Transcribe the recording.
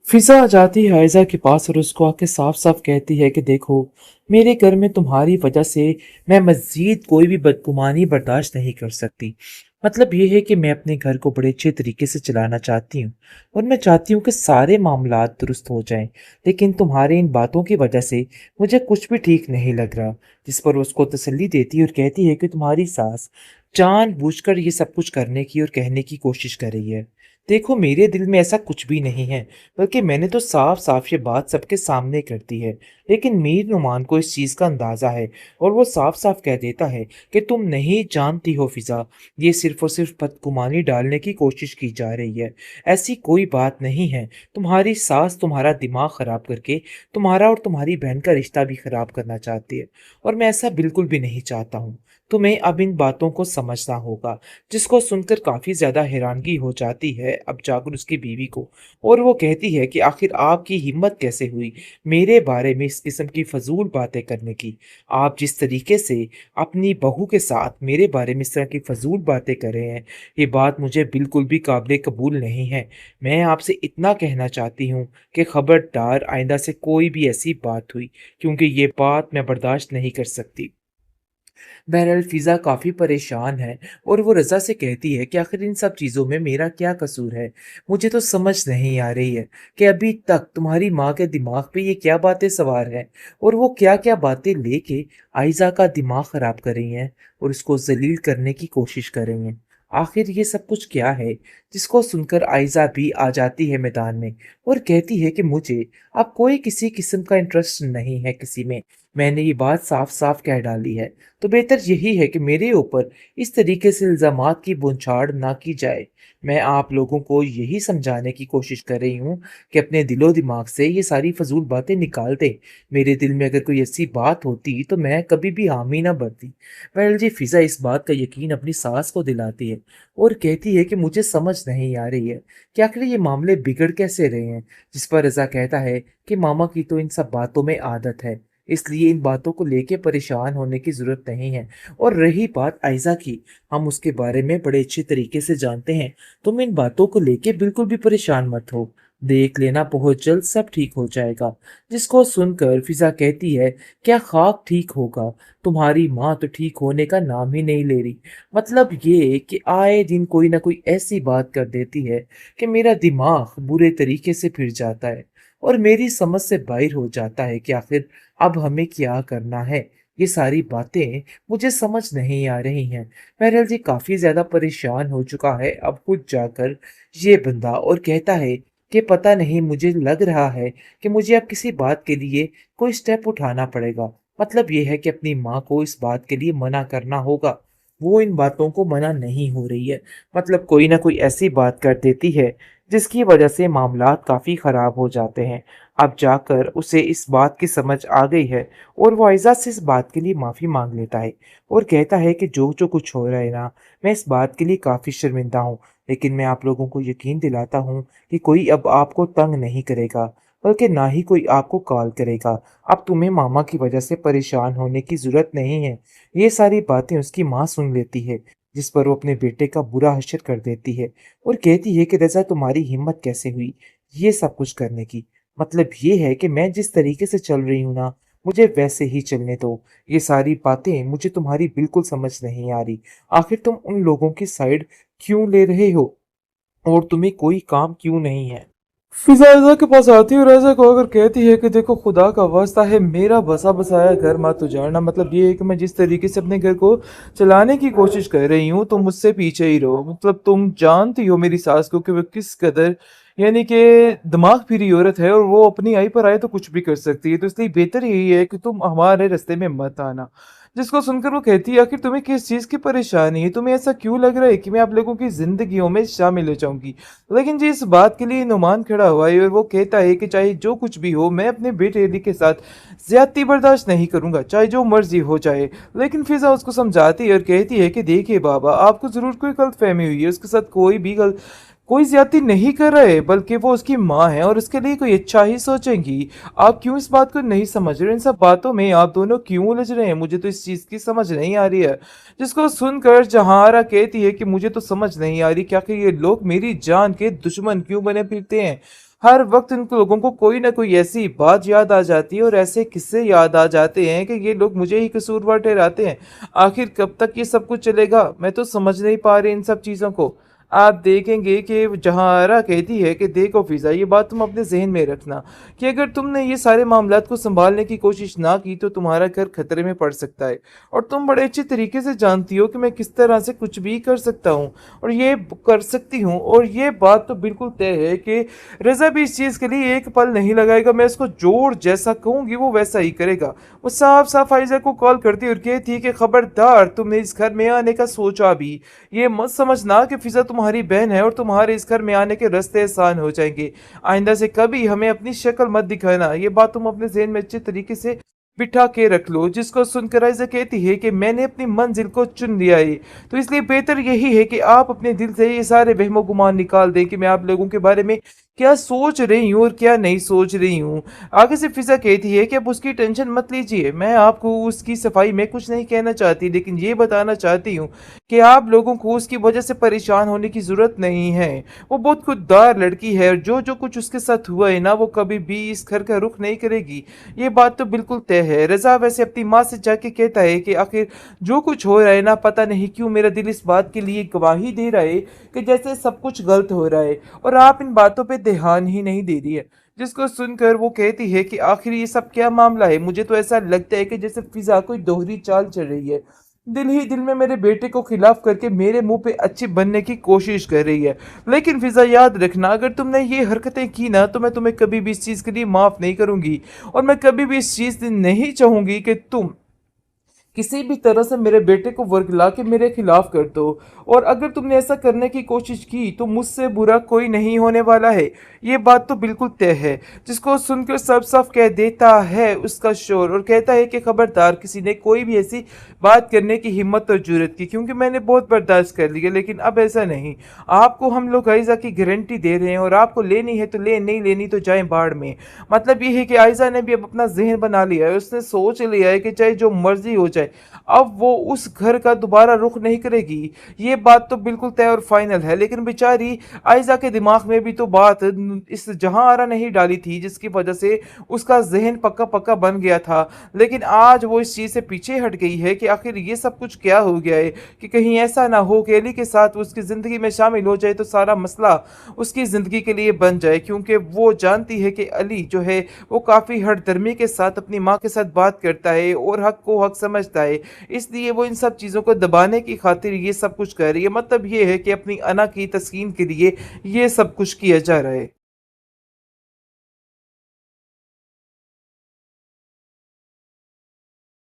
फिजा आ जाती है आयजा के पास और उसको आके साफ साफ कहती है कि देखो, मेरे घर में तुम्हारी वजह से मैं मजीद कोई भी बदगुमानी बर्दाश्त नहीं कर सकती। मतलब ये है कि मैं अपने घर को बड़े अच्छे तरीके से चलाना चाहती हूँ और मैं चाहती हूँ कि सारे मामलात दुरुस्त हो जाएं। लेकिन तुम्हारी इन बातों की वजह से मुझे कुछ भी ठीक नहीं लग रहा। जिस पर वो उसको तसल्ली देती है और कहती है कि तुम्हारी सास जानबूझकर ये सब कुछ करने की और कहने की कोशिश कर रही है। देखो, मेरे दिल में ऐसा कुछ भी नहीं है, बल्कि मैंने तो साफ साफ ये बात सबके सामने कर दी है। लेकिन मीर नुमान को इस चीज़ का अंदाज़ा है और वो साफ साफ कह देता है कि तुम नहीं जानती हो फिजा, ये सिर्फ और सिर्फ बदगुमानी डालने की कोशिश की जा रही है। ऐसी कोई बात नहीं है। तुम्हारी सास तुम्हारा दिमाग ख़राब करके तुम्हारा और तुम्हारी बहन का रिश्ता भी ख़राब करना चाहती है और मैं ऐसा बिल्कुल भी नहीं चाहता हूँ। तुम्हें अब इन बातों को समझना होगा। जिसको सुनकर काफ़ी ज़्यादा हैरानगी हो जाती है अब जाकर उसकी बीवी को, और वो कहती है कि आखिर आपकी हिम्मत कैसे हुई मेरे बारे में इस किस्म की फजूल बातें करने की। आप जिस तरीके से अपनी बहू के साथ मेरे बारे में इस तरह की फजूल बातें कर रहे हैं, ये बात मुझे बिल्कुल भी काबिल कबूल नहीं है। मैं आपसे इतना कहना चाहती हूँ कि खबरदार आइंदा से कोई भी ऐसी बात हुई, क्योंकि ये बात मैं बर्दाश्त नहीं कर सकती। बहरहाल फ़िज़ा काफ़ी परेशान है और वो रज़ा से कहती है कि आखिर इन सब चीज़ों में मेरा क्या कसूर है। मुझे तो समझ नहीं आ रही है कि अभी तक तुम्हारी माँ के दिमाग पे ये क्या बातें सवार हैं और वो क्या-क्या बातें लेके आयज़ा का दिमाग ख़राब कर रही हैं और उसको ज़लील करने की कोशिश कर रही हैं। आखिर ये सब कुछ क्या है? जिसको सुनकर आयज़ा भी आ जाती है मैदान में और कहती है कि मुझे अब कोई किसी किस्म का इंटरेस्ट नहीं है किसी में। मैंने ये बात साफ-साफ कह डाली है। तो बेहतर यही है कि मेरे ऊपर इस तरीके से इल्ज़ामात की बौछार ना की जाए। मैं आप लोगों को यही समझाने की कोशिश कर रही हूँ कि अपने दिलो-दिमाग से ये सारी फ़ज़ूल बातें निकाल दें। मेरे दिल में अगर कोई ऐसी बात होती तो मैं कभी भी हामी ना भरती। बहरहाल जी, फ़िज़ा इस बात का यकीन अपनी सास को दिलाती है और कहती है कि मुझे समझ नहीं आ रही है कि आखिर ये मामले बिगड़ कैसे रहे हैं। जिस पर रज़ा कहता है कि मामा की तो इन सब बातों में आदत है, इसलिए इन बातों को लेके परेशान होने की ज़रूरत नहीं है। और रही बात आयज़ा की, हम उसके बारे में बड़े अच्छे तरीके से जानते हैं। तुम इन बातों को लेके बिल्कुल भी परेशान मत हो। देख लेना, बहुत जल्द सब ठीक हो जाएगा। जिसको सुनकर फ़िज़ा कहती है, क्या ख़ाक ठीक होगा? तुम्हारी माँ तो ठीक होने का नाम ही नहीं ले रही। मतलब ये कि आए दिन कोई ना कोई ऐसी बात कर देती है कि मेरा दिमाग बुरे तरीके से फिर जाता है और मेरी समझ से बाहर हो जाता है कि आखिर अब हमें क्या करना है। ये सारी बातें मुझे समझ नहीं आ रही हैं। बहरहाल जी, काफ़ी ज़्यादा परेशान हो चुका है अब खुद जाकर ये बंदा, और कहता है कि पता नहीं, मुझे लग रहा है कि मुझे अब किसी बात के लिए कोई स्टेप उठाना पड़ेगा। मतलब ये है कि अपनी माँ को इस बात के लिए मना करना होगा। वो इन बातों को मना नहीं हो रही है। मतलब कोई ना कोई ऐसी बात कर देती है जिसकी वजह से मामलात काफ़ी ख़राब हो जाते हैं। अब जाकर उसे इस बात की समझ आ गई है और वो आयज़ा से इस बात के लिए माफ़ी माँग लेता है और कहता है कि जो कुछ हो रहा है ना, मैं इस बात के लिए काफ़ी शर्मिंदा हूँ। लेकिन मैं आप लोगों को यकीन दिलाता हूँ कि कोई अब आपको तंग नहीं करेगा, बल्कि ना ही कोई आपको कॉल करेगा। अब तुम्हें मामा की वजह से परेशान होने की ज़रूरत नहीं है। ये सारी बातें उसकी माँ सुन लेती है, जिस पर वो अपने बेटे का बुरा हश्र कर देती है और कहती है कि रज़ा, तुम्हारी हिम्मत कैसे हुई ये सब कुछ करने की? मतलब ये है कि मैं जिस तरीके से चल रही हूँ ना, मुझे वैसे ही चलने दो। ये सारी बातें मुझे तुम्हारी बिल्कुल समझ नहीं आ रही। आखिर तुम उन लोगों की साइड क्यों ले रहे हो और तुम्हें कोई काम क्यों नहीं है? फिजा रज़ा के पास आती है और रज़ा को अगर कहती है कि देखो, खुदा का वास्ता है, मेरा बसा बसाया घर मत उजाड़ना। मतलब ये है कि मैं जिस तरीके से अपने घर को चलाने की कोशिश कर रही हूँ, तुम मुझसे पीछे ही रहो। मतलब तुम जानती हो मेरी सास को कि वो किस कदर, यानी कि दिमाग फिरी औरत है, और वो अपनी आई पर आए तो कुछ भी कर सकती है। तो इसलिए बेहतर यही है कि तुम हमारे रास्ते में मत आना। जिसको सुनकर वो कहती है, आखिर तुम्हें किस चीज़ की परेशानी है? तुम्हें ऐसा क्यों लग रहा है कि मैं आप लोगों की ज़िंदगियों में शामिल हो जाऊँगी? लेकिन जी, इस बात के लिए नुमान खड़ा हुआ है और वो कहता है कि चाहे जो कुछ भी हो, मैं अपने बेटे अली के साथ ज़्यादती बर्दाश्त नहीं करूँगा, चाहे जो मर्ज़ी हो जाए। लेकिन फ़िज़ा उसको समझाती है और कहती है कि देखिए बाबा, आपको ज़रूर कोई गलतफ़हमी हुई है, उसके साथ कोई ज़्यादती नहीं कर रहा है, बल्कि वो उसकी माँ है और उसके लिए कोई अच्छा ही सोचेंगी। आप क्यों इस बात को नहीं समझ रहे? इन सब बातों में आप दोनों क्यों उलझ रहे हैं? मुझे तो इस चीज़ की समझ नहीं आ रही है। जिसको सुनकर जहारा कहती है कि मुझे तो समझ नहीं आ रही कि आखिर ये लोग मेरी जान के दुश्मन क्यों बने फिरते हैं। हर वक्त इन लोगों को कोई ना कोई ऐसी बात याद आ जाती है और ऐसे किस्से याद आ जाते हैं कि ये लोग मुझे ही कसूरवार ठहराते हैं। आखिर कब तक ये सब कुछ चलेगा? मैं तो समझ नहीं पा रही इन सब चीज़ों को। आप देखेंगे कि जहारा कहती है कि देखो फिजा, ये बात तुम अपने जहन में रखना कि अगर तुमने ये सारे मामलात को संभालने की कोशिश ना की तो तुम्हारा घर खतरे में पड़ सकता है। और तुम बड़े अच्छे तरीके से जानती हो कि मैं किस तरह से कुछ भी कर सकता हूँ और ये कर सकती हूँ। और ये बात तो बिल्कुल तय है कि रज़ा भी इस चीज़ के लिए एक पल नहीं लगाएगा। मैं उसको जोर जैसा कहूँगी वो वैसा ही करेगा। वो साफ साफ आयजा को कॉल करती और कहती है कि खबरदार, तुमने इस घर में आने का सोचा भी, ये मत समझना कि फिजा तुम्हारी बहन है और तुम्हारे इस घर में आने के रास्ते आसान हो जाएंगे। आइंदा से कभी हमें अपनी शक्ल मत दिखाना। ये बात तुम अपने ज़हन में अच्छे तरीके से बिठा के रख लो। जिसको सुनकर आयजा कहती है कि मैंने अपनी मंजिल को चुन लिया है, तो इसलिए बेहतर यही है कि आप अपने दिल से ये सारे वहमो गुमान निकाल दें कि मैं आप लोगों के बारे में क्या सोच रही हूँ और क्या नहीं सोच रही हूँ। आगे से फिजा कहती है कि अब उसकी टेंशन मत लीजिए। मैं आपको उसकी सफाई में कुछ नहीं कहना चाहती, लेकिन ये बताना चाहती हूँ कि आप लोगों को उसकी वजह से परेशान होने की ज़रूरत नहीं है। वो बहुत खुददार लड़की है और जो जो कुछ उसके साथ हुआ है ना, वो कभी भी इस घर का रुख नहीं करेगी। ये बात तो बिल्कुल तय है। रज़ा वैसे अपनी माँ से जाके कहता है कि आखिर जो कुछ हो रहा है ना, पता नहीं क्यों मेरा दिल इस बात के लिए गवाही दे रहा है कि जैसे सब कुछ गलत हो रहा है और आप इन बातों पे ध्यान ही नहीं दे रही है। जिसको सुनकर वो कहती है कि आखिर ये सब क्या मामला है? मुझे तो ऐसा लगता है कि जैसे फिजा कोई दोहरी चाल चल रही है, दिल ही दिल में मेरे बेटे को खिलाफ करके मेरे मुंह पे अच्छी बनने की कोशिश कर रही है। लेकिन फिजा याद रखना, अगर तुमने ये हरकतें की ना तो मैं तुम्हें कभी भी इस चीज़ के लिए माफ़ नहीं करूंगी और मैं कभी भी इस चीज़ से नहीं चाहूंगी कि तुम किसी भी तरह से मेरे बेटे को वर्गला के मेरे खिलाफ कर दो। और अगर तुमने ऐसा करने की कोशिश की तो मुझसे बुरा कोई नहीं होने वाला है। ये बात तो बिल्कुल तय है। जिसको सुनकर सब साफ कह देता है उसका शोर और कहता है कि खबरदार, किसी ने कोई भी ऐसी बात करने की हिम्मत और जरूरत की, क्योंकि मैंने बहुत बर्दाश्त कर लिया, लेकिन अब ऐसा नहीं। आपको हम लोग आयजा की गारंटी दे रहे हैं और आपको लेनी है तो ले, नहीं लेनी तो जाए बाढ़ में। मतलब ये है कि आयजा ने भी अब अपना जहन बना लिया है। उसने सोच लिया है कि चाहे जो मर्जी हो जाए, अब वो उस घर का दोबारा रुख नहीं करेगी। ये बात तो बिल्कुल तय और फाइनल है। लेकिन बेचारी आयजा के दिमाग में भी तो बात इस जहां आरा नहीं डाली थी, जिसकी वजह से उसका जहन पक्का पक्का बन गया था। लेकिन आज वो इस चीज से पीछे हट गई है कि आखिर ये सब कुछ क्या हो गया है, कि कहीं ऐसा ना हो कि अली के साथ उसकी जिंदगी में शामिल हो जाए तो सारा मसला उसकी जिंदगी के लिए बन जाए। क्योंकि वो जानती है कि अली जो है वो काफी हठधर्मी के साथ अपनी माँ के साथ बात करता है और हक को हक समझता है। इसलिए वो इन सब चीज़ों को दबाने की खातिर ये सब कुछ कर रही है। मतलब ये है कि अपनी अना की तस्कीन के लिए ये सब कुछ किया जा रहा है।